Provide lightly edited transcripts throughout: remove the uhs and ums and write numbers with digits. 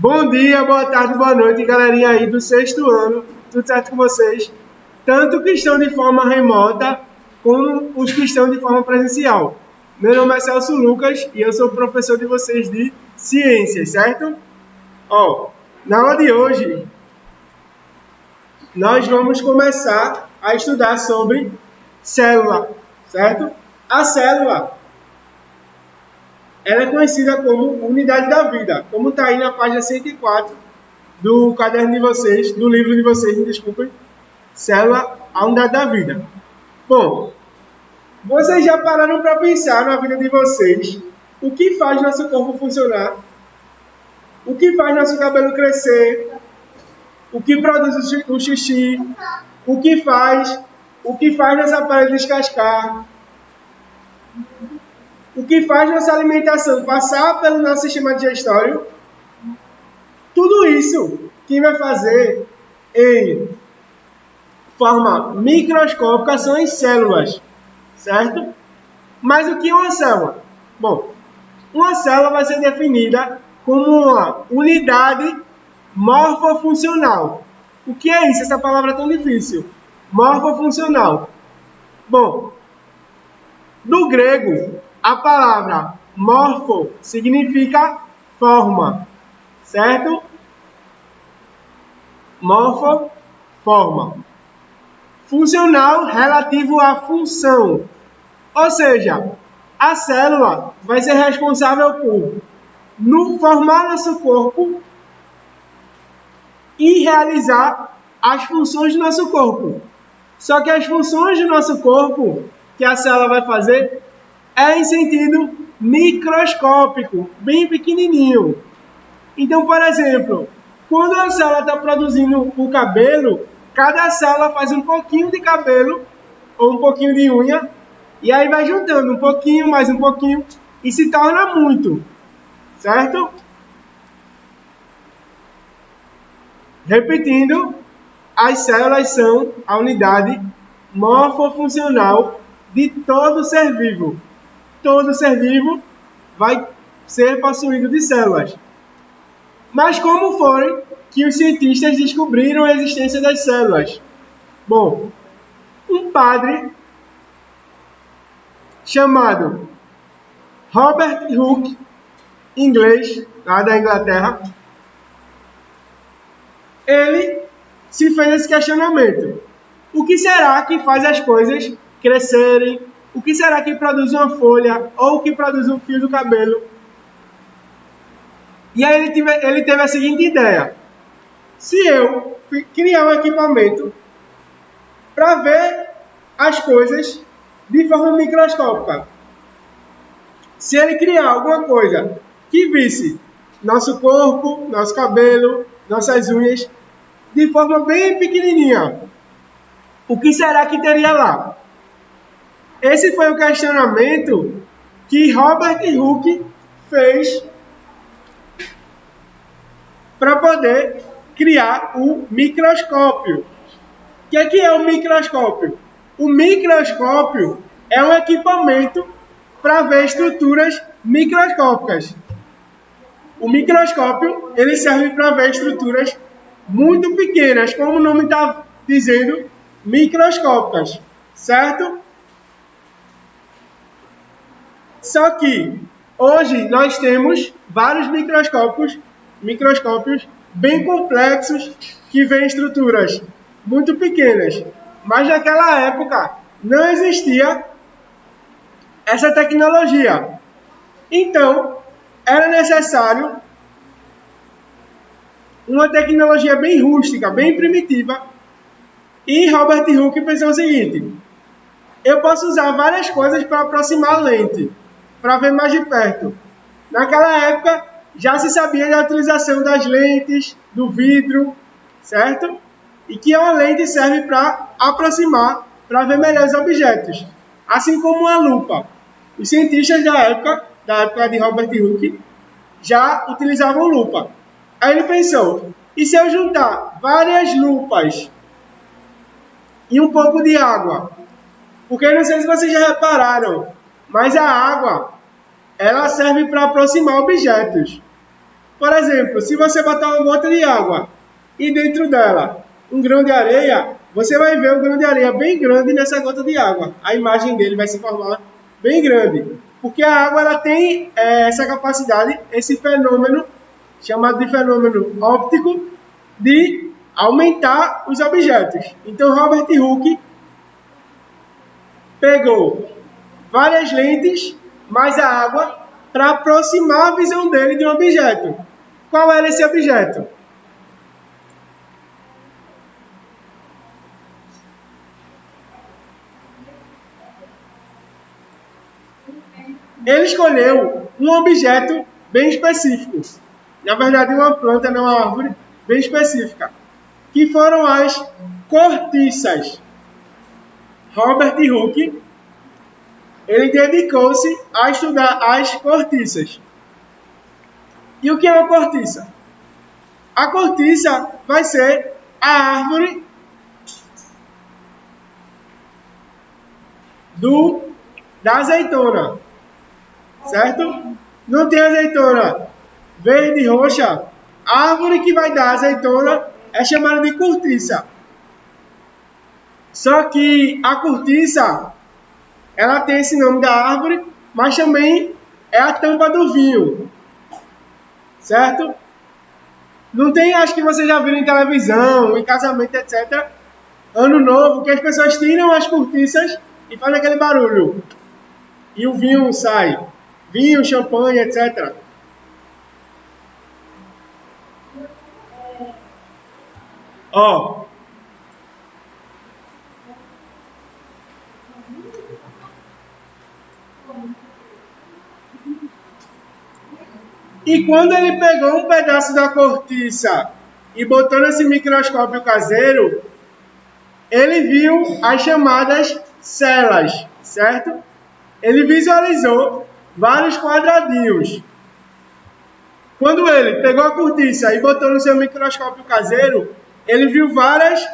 Bom dia, boa tarde, boa noite, galerinha aí do sexto ano. Tudo certo com vocês? Tanto que estão de forma remota, como os que estão de forma presencial. Meu nome é Celso Lucas e eu sou professor de vocês de ciências, certo? Na aula de hoje, nós vamos começar a estudar sobre célula, certo? A célula, ela é conhecida como unidade da vida, como está aí na página 104 do caderno de vocês, do livro de vocês, me desculpem, célula, a unidade da vida. Bom, vocês já pararam para pensar na vida de vocês o que faz nosso corpo funcionar? O que faz nosso cabelo crescer? O que produz o xixi? O que faz nossa pele descascar? O que faz nossa alimentação passar pelo nosso sistema digestório? Tudo isso, quem vai fazer em forma microscópica são as células, certo? Mas o que é uma célula? Bom, uma célula vai ser definida como uma unidade morfofuncional. O que é isso? Essa palavra é tão difícil. Morfofuncional. Bom, do grego, a palavra morfo significa forma, certo? Morfo, forma. Funcional, relativo à função. Ou seja, a célula vai ser responsável por formar nosso corpo e realizar as funções do nosso corpo. Só que as funções do nosso corpo que a célula vai fazer é em sentido microscópico, bem pequenininho. Então, por exemplo, quando a célula está produzindo o cabelo, cada célula faz um pouquinho de cabelo ou um pouquinho de unha e aí vai juntando um pouquinho, mais um pouquinho e se torna muito, certo? Repetindo, as células são a unidade morfofuncional de todo ser vivo. Todo ser vivo vai ser possuído de células. Mas como foi que os cientistas descobriram a existência das células? Bom, um padre chamado Robert Hooke, inglês, lá da Inglaterra, ele se fez esse questionamento. O que será que faz as coisas crescerem? O que será que produz uma folha ou o que produz um fio do cabelo? E aí ele teve a seguinte ideia. Se eu criar um equipamento para ver as coisas de forma microscópica, se ele criar alguma coisa que visse nosso corpo, nosso cabelo, nossas unhas, de forma bem pequenininha, o que será que teria lá? Esse foi o questionamento que Robert Hooke fez para poder criar o microscópio. O que é o microscópio? O microscópio é um equipamento para ver estruturas microscópicas. O microscópio ele serve para ver estruturas muito pequenas, como o nome está dizendo, microscópicas, certo? Só que hoje nós temos vários microscópios bem complexos que veem estruturas muito pequenas. Mas naquela época não existia essa tecnologia. Então, era necessário uma tecnologia bem rústica, bem primitiva. E Robert Hooke pensou o seguinte: eu posso usar várias coisas para aproximar a lente, para ver mais de perto. Naquela época, já se sabia da utilização das lentes, do vidro, certo? E que uma lente serve para aproximar, para ver melhores objetos. Assim como uma lupa. Os cientistas da época de Robert Hooke, já utilizavam lupa. Aí ele pensou, e se eu juntar várias lupas e um pouco de água? Porque não sei se vocês já repararam, mas a água, ela serve para aproximar objetos. Por exemplo, se você botar uma gota de água e dentro dela um grão de areia, você vai ver um grão de areia bem grande nessa gota de água. A imagem dele vai se formar bem grande. Porque a água ela tem essa capacidade, esse fenômeno, chamado de fenômeno óptico, de aumentar os objetos. Então, Robert Hooke pegou várias lentes, mais a água, para aproximar a visão dele de um objeto. Qual era esse objeto? Ele escolheu um objeto bem específico. Na verdade, uma planta, não uma árvore, bem específica. Que foram as cortiças. Robert Hooke, ele dedicou-se a estudar as cortiças. E o que é uma cortiça? A cortiça vai ser a árvore da azeitona. Certo? Não tem azeitona verde e roxa. A árvore que vai dar azeitona é chamada de cortiça. Só que a cortiça, ela tem esse nome da árvore, mas também é a tampa do vinho. Certo? Não tem, acho que vocês já viram em televisão, em casamento, etc. Ano novo, que as pessoas tiram as cortiças e fazem aquele barulho. E o vinho sai. Vinho, champanhe, etc. Ó. E quando ele pegou um pedaço da cortiça e botou nesse microscópio caseiro, ele viu as chamadas celas, certo? Ele visualizou vários quadradinhos. Quando ele pegou a cortiça e botou no seu microscópio caseiro, ele viu várias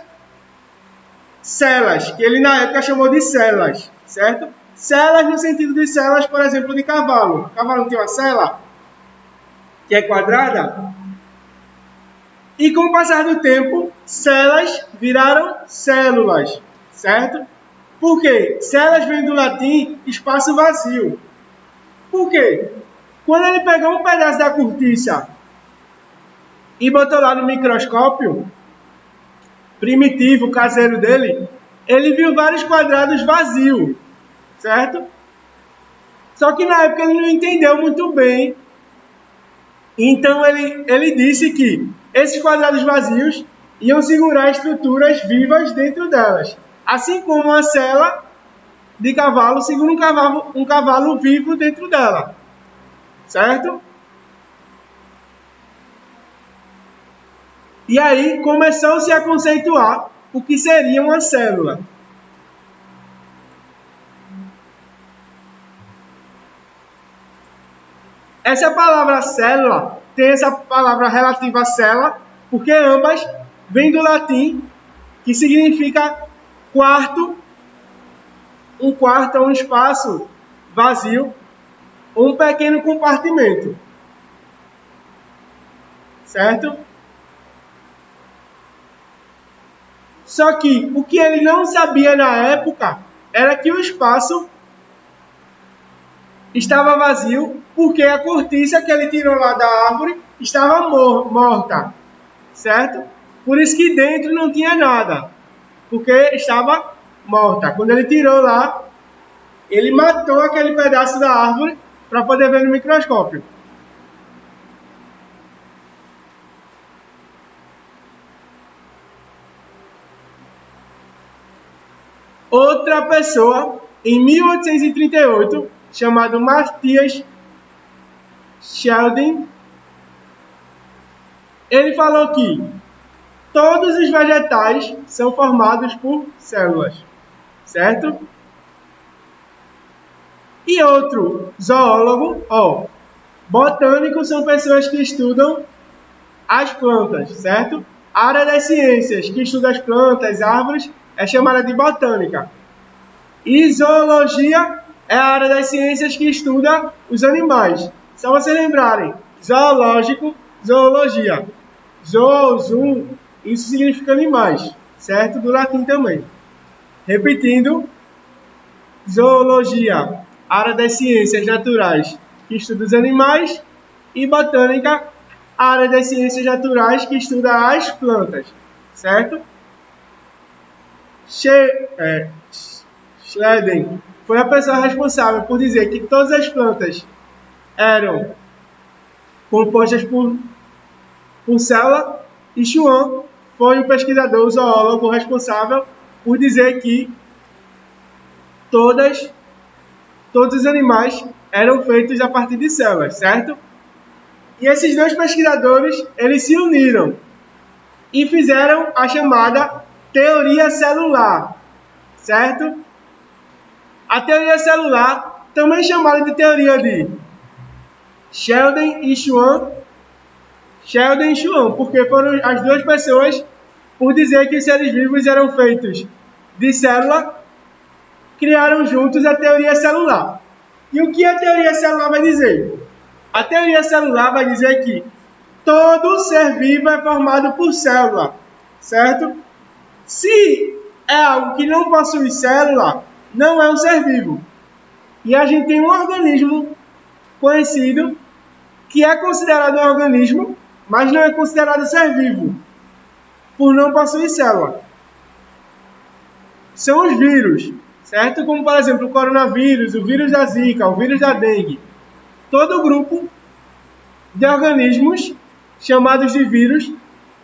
celas, que ele na época chamou de celas, certo? Celas no sentido de celas, por exemplo, de cavalo. O cavalo não tem uma cela, que é quadrada. E com o passar do tempo, celas viraram células, certo? Por quê? Celas vem do latim espaço vazio. Por quê? Quando ele pegou um pedaço da cortiça e botou lá no microscópio primitivo, caseiro dele, ele viu vários quadrados vazios, certo? Só que na época ele não entendeu muito bem. Então ele disse que esses quadrados vazios iam segurar estruturas vivas dentro delas. Assim como uma cela de cavalo segura um cavalo vivo dentro dela. Certo? E aí começou-se a conceituar o que seria uma célula. Essa palavra célula tem essa palavra relativa a cela, porque ambas vêm do latim, que significa quarto. Um quarto é um espaço vazio, um pequeno compartimento. Certo? Só que o que ele não sabia na época era que o espaço estava vazio porque a cortiça que ele tirou lá da árvore estava morta. Certo? Por isso que dentro não tinha nada, porque estava morta. Quando ele tirou lá, ele matou aquele pedaço da árvore para poder ver no microscópio. Outra pessoa, em 1838, chamado Matthias Sheldon, ele falou que todos os vegetais são formados por células, certo? E outro zoólogo, botânicos são pessoas que estudam as plantas, certo? A área das ciências que estuda as plantas, árvores, é chamada de botânica. E zoologia é a área das ciências que estuda os animais. Só vocês lembrarem, zoológico, zoologia. Zoo, zoom, isso significa animais, certo? Do latim também. Repetindo, zoologia, área das ciências naturais, que estuda os animais, e botânica, área das ciências naturais, que estuda as plantas, certo? Schleden foi a pessoa responsável por dizer que todas as plantas eram compostas por célula, e Schwann foi o pesquisador, o zoólogo responsável por dizer que todos os animais eram feitos a partir de células, certo? E esses dois pesquisadores, eles se uniram e fizeram a chamada teoria celular, certo? A teoria celular, também chamada de teoria de Sheldon e Schwann, porque foram as duas pessoas, por dizer que os seres vivos eram feitos de célula, criaram juntos a teoria celular. E o que a teoria celular vai dizer? A teoria celular vai dizer que todo ser vivo é formado por célula, certo? Se é algo que não possui célula, não é um ser vivo. E a gente tem um organismo conhecido que é considerado um organismo, mas não é considerado ser vivo, por não possuir célula. São os vírus, certo? Como, por exemplo, o coronavírus, o vírus da Zika, o vírus da dengue. Todo grupo de organismos chamados de vírus,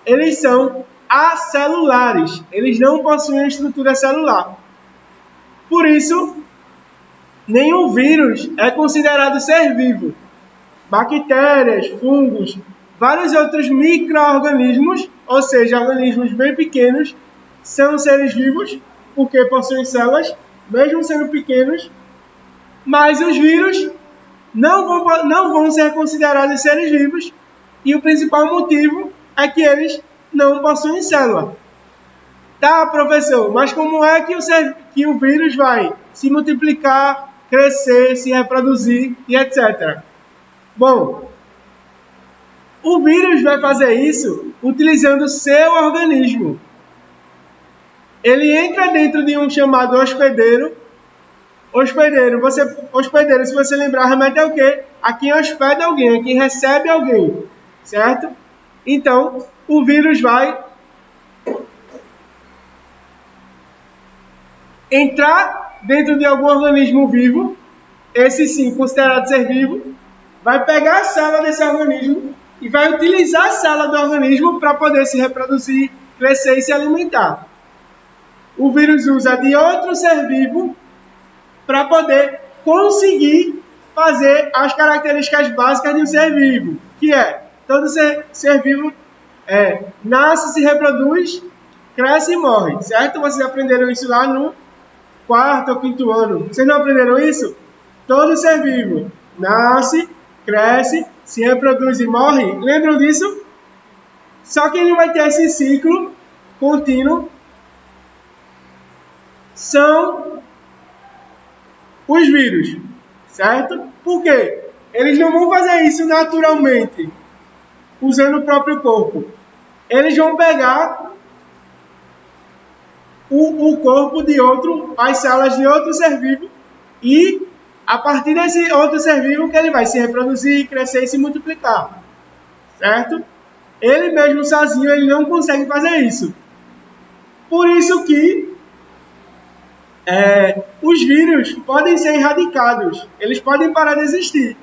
eles são acelulares. Eles não possuem estrutura celular. Por isso, nenhum vírus é considerado ser vivo. Bactérias, fungos, vários outros micro-organismos, ou seja, organismos bem pequenos, são seres vivos, porque possuem células, mesmo sendo pequenos, mas os vírus não vão ser considerados seres vivos, e o principal motivo é que eles não possuem célula. Tá, professor, mas como é que o vírus vai se multiplicar, crescer, se reproduzir e etc? Bom, o vírus vai fazer isso utilizando o seu organismo. Ele entra dentro de um chamado hospedeiro. Hospedeiro, se você lembrar, remete ao quê? A quem hospeda alguém, a quem recebe alguém, certo? Então, o vírus vai entrar dentro de algum organismo vivo, esse sim considerado ser vivo, vai pegar a célula desse organismo e vai utilizar a célula do organismo para poder se reproduzir, crescer e se alimentar. O vírus usa de outro ser vivo para poder conseguir fazer as características básicas de um ser vivo, que é todo ser vivo nasce, se reproduz, cresce e morre, certo? Vocês aprenderam isso lá no 4º ou 5º ano. Vocês não aprenderam isso? Todo ser vivo nasce, cresce, se reproduz e morre. Lembram disso? Só que ele vai ter esse ciclo contínuo. São os vírus, certo? Por quê? Eles não vão fazer isso naturalmente, usando o próprio corpo. Eles vão pegar o corpo de outro, as células de outro ser vivo, e a partir desse outro ser vivo que ele vai se reproduzir, crescer e se multiplicar, certo? Ele mesmo sozinho, ele não consegue fazer isso. Por isso que os vírus podem ser erradicados, eles podem parar de existir.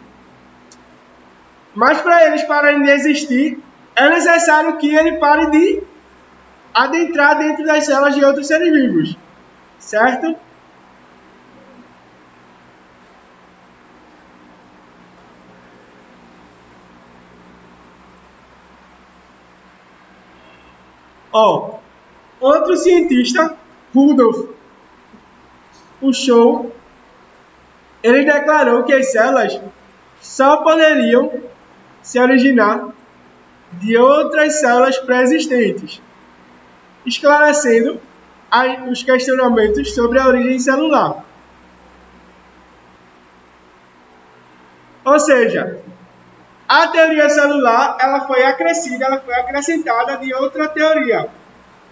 Mas para eles pararem de existir, é necessário que ele pare de adentrar dentro das células de outros seres vivos, certo? Outro cientista, Rudolf Virchow, ele declarou que as células só poderiam se originar de outras células pré-existentes, esclarecendo os questionamentos sobre a origem celular. Ou seja, A teoria celular, ela foi acrescida, ela foi acrescentada de outra teoria.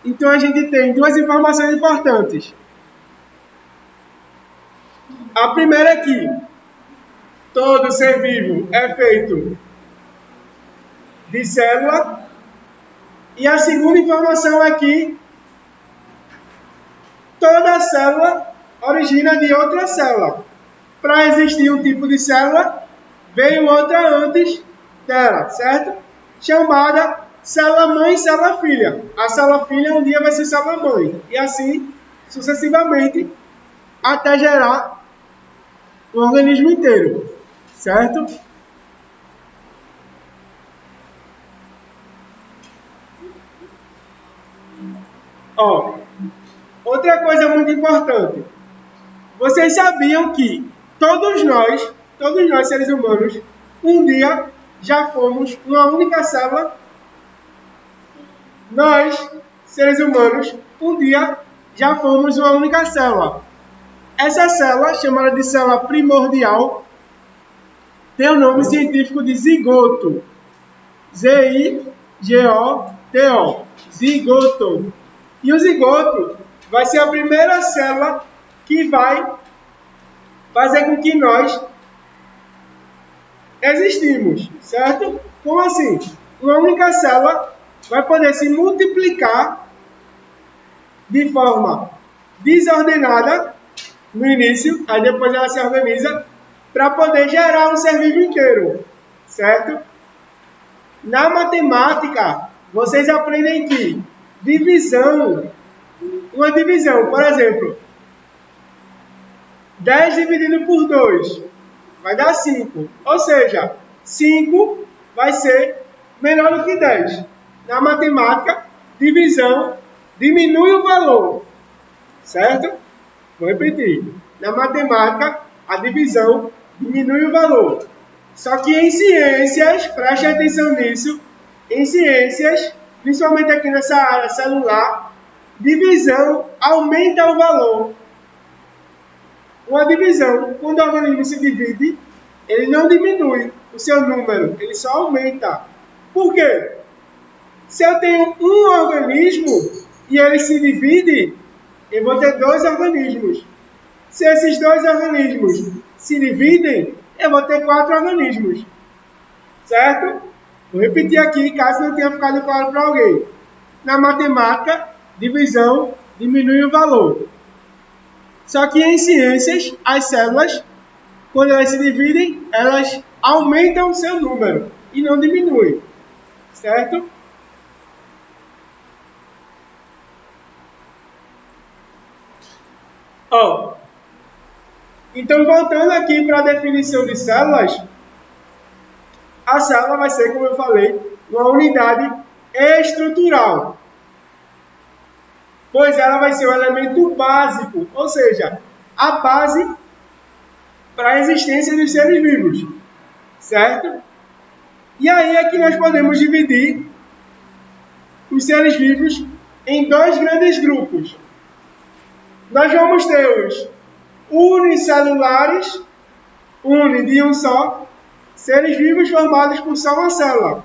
Então, a gente tem duas informações importantes. A primeira é que todo ser vivo é feito de célula. E a segunda informação é que toda célula origina de outra célula. Para existir um tipo de célula, veio outra antes dela, certo? Chamada célula-mãe e célula-filha. A célula-filha um dia vai ser célula-mãe. E assim, sucessivamente, até gerar o organismo inteiro, certo? Ó, outra coisa muito importante. Vocês sabiam que todos nós seres humanos, um dia já fomos uma única célula? Nós, seres humanos, um dia já fomos uma única célula. Essa célula, chamada de célula primordial, tem o nome científico de zigoto. Z-I-G-O-T-O. Zigoto. E o zigoto vai ser a primeira célula que vai fazer com que nós existimos, certo? Como assim? Uma única célula vai poder se multiplicar de forma desordenada no início, aí depois ela se organiza para poder gerar um ser vivo inteiro, certo? Na matemática, vocês aprendem que uma divisão, por exemplo, 10 dividido por 2 vai dar 5. Ou seja, 5 vai ser menor do que 10. Na matemática, divisão diminui o valor. Certo? Vou repetir. Na matemática, a divisão diminui o valor. Só que em ciências, preste atenção nisso, em ciências, principalmente aqui nessa área celular, divisão aumenta o valor. Uma divisão, quando o organismo se divide, ele não diminui o seu número, ele só aumenta. Por quê? Se eu tenho um organismo e ele se divide, eu vou ter 2 organismos. Se esses 2 organismos se dividem, eu vou ter 4 organismos. Certo? Vou repetir aqui, caso não tenha ficado claro para alguém. Na matemática, divisão diminui o valor. Só que em ciências, as células, quando elas se dividem, elas aumentam o seu número e não diminuem. Certo? Ó, então, voltando aqui para a definição de células, a célula vai ser, como eu falei, uma unidade estrutural. Pois ela vai ser o elemento básico, ou seja, a base para a existência dos seres vivos, certo? E aí é que nós podemos dividir os seres vivos em 2 grandes grupos. Nós vamos ter os unicelulares, uni de um só, seres vivos formados por só uma célula.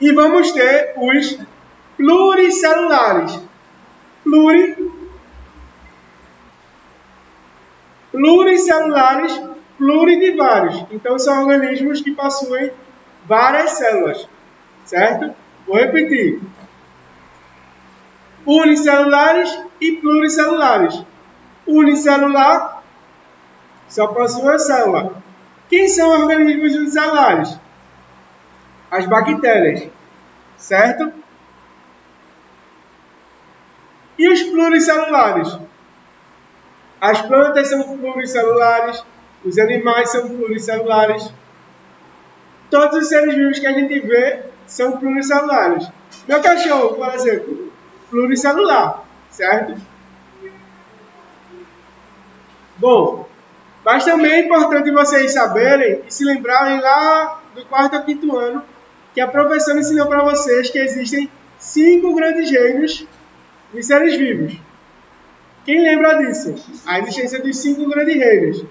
E vamos ter os pluricelulares. Pluricelulares, pluri de vários. Então, são organismos que possuem várias células. Certo? Vou repetir. Unicelulares e pluricelulares. Unicelular só possui uma célula. Quem são organismos unicelulares? As bactérias, certo? E os pluricelulares? As plantas são pluricelulares, os animais são pluricelulares. Todos os seres vivos que a gente vê são pluricelulares. Meu cachorro, por exemplo, pluricelular, certo? Bom, Mas também é importante vocês saberem e se lembrarem lá do 4º ao 5º ano que a professora ensinou para vocês que existem 5 grandes reinos de seres vivos. Quem lembra disso? A existência dos 5 grandes reinos.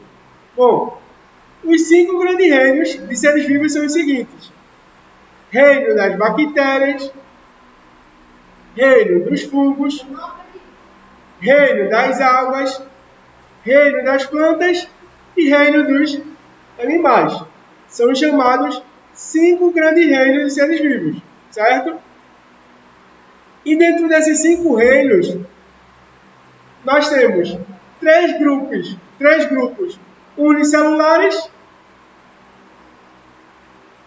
Bom, os 5 grandes reinos de seres vivos são os seguintes: reino das bactérias, reino dos fungos, reino das algas, reino das plantas e reino dos animais. São chamados 5 grandes reinos de seres vivos, certo? E dentro desses 5 reinos, nós temos 3 grupos unicelulares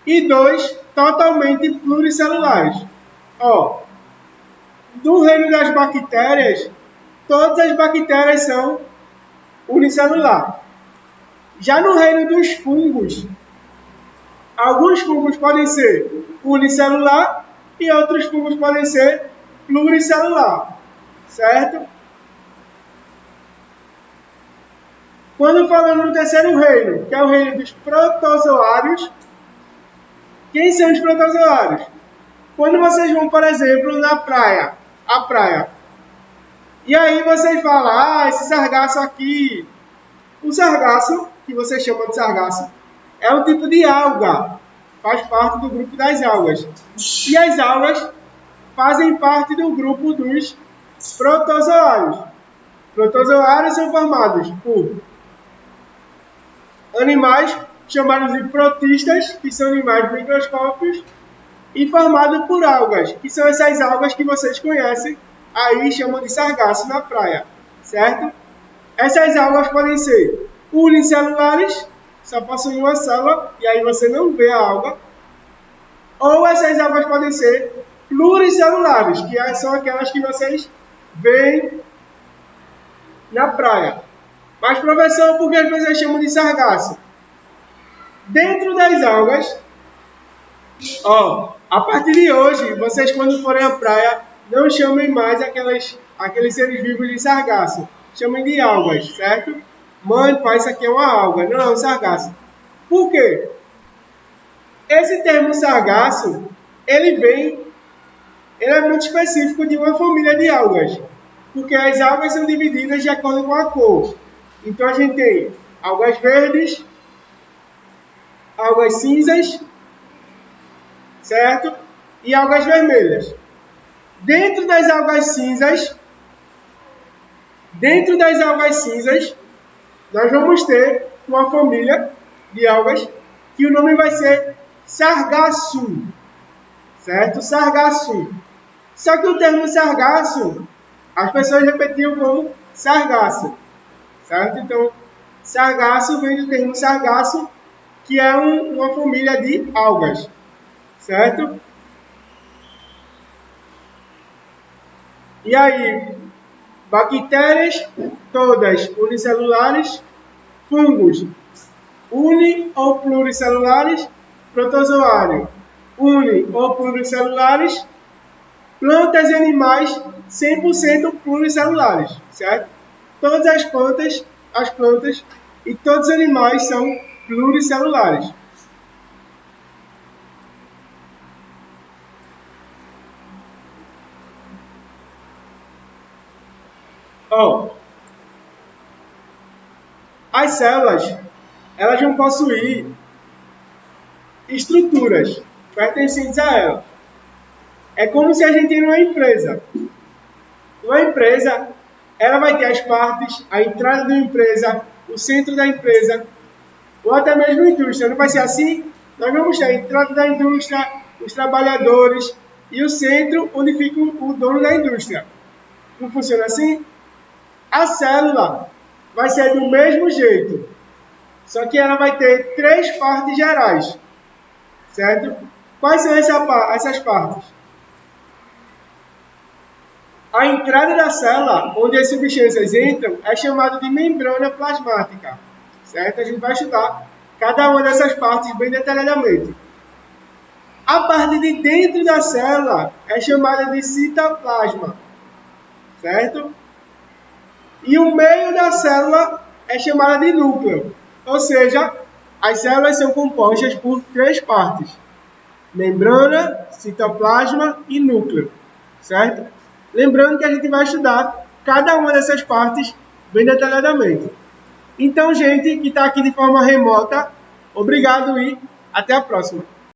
e 2 totalmente pluricelulares. Do reino das bactérias, todas as bactérias são unicelulares. Já no reino dos fungos, alguns fungos podem ser unicelular e outros fungos podem ser pluricelular, certo? Quando falamos no terceiro reino, que é o reino dos protozoários, quem são os protozoários? Quando vocês vão, por exemplo, na praia, e aí vocês falam, esse sargaço aqui, o sargaço, que vocês chamam de sargaço, é um tipo de alga, faz parte do grupo das algas. E as algas fazem parte do grupo dos protozoários. Protozoários são formados por animais chamados de protistas, que são animais microscópicos, e formados por algas, que são essas algas que vocês conhecem, aí chamam de sargaço na praia, certo? Essas algas podem ser unicelulares, só possuem uma célula, e aí você não vê a alga, ou essas algas podem ser pluricelulares, que são aquelas que vocês veem na praia. Mas, professor, por que as pessoas chamam de sargaço? Dentro das algas, a partir de hoje, vocês quando forem à praia, não chamem mais aqueles seres vivos de sargaço. Chamem de algas, certo? Mãe, pai, isso aqui é uma alga. Não, é um sargaço. Por quê? Esse termo sargaço, ele é muito específico de uma família de algas. Porque as algas são divididas de acordo com a cor. Então, a gente tem algas verdes, algas cinzas, certo? E algas vermelhas. Dentro das algas cinzas, nós vamos ter uma família de algas que o nome vai ser Sargassum, certo? Sargassum. Só que o termo sargaço, as pessoas repetiam como sargaço, certo? Então, sargaço vem do termo sargaço, que é uma família de algas, certo? E aí, bactérias, todas unicelulares, fungos, uni ou pluricelulares, protozoário, uni ou pluricelulares, plantas e animais 100% pluricelulares, certo? Todas as plantas e todos os animais são pluricelulares. As células, elas vão possuir estruturas pertencentes a elas. É como se a gente tem uma empresa. Uma empresa, ela vai ter as partes, a entrada da empresa, o centro da empresa, ou até mesmo a indústria. Não vai ser assim? Nós vamos ter a entrada da indústria, os trabalhadores e o centro onde fica o dono da indústria. Não funciona assim? A célula vai ser do mesmo jeito, só que ela vai ter 3 partes gerais, certo? Quais são essas partes? A entrada da célula, onde as substâncias entram, é chamada de membrana plasmática, certo? A gente vai estudar cada uma dessas partes bem detalhadamente. A parte de dentro da célula é chamada de citoplasma, certo? E o meio da célula é chamada de núcleo. Ou seja, as células são compostas por 3 partes: membrana, citoplasma e núcleo, certo? Lembrando que a gente vai estudar cada uma dessas partes bem detalhadamente. Então, gente que está aqui de forma remota, obrigado e até a próxima.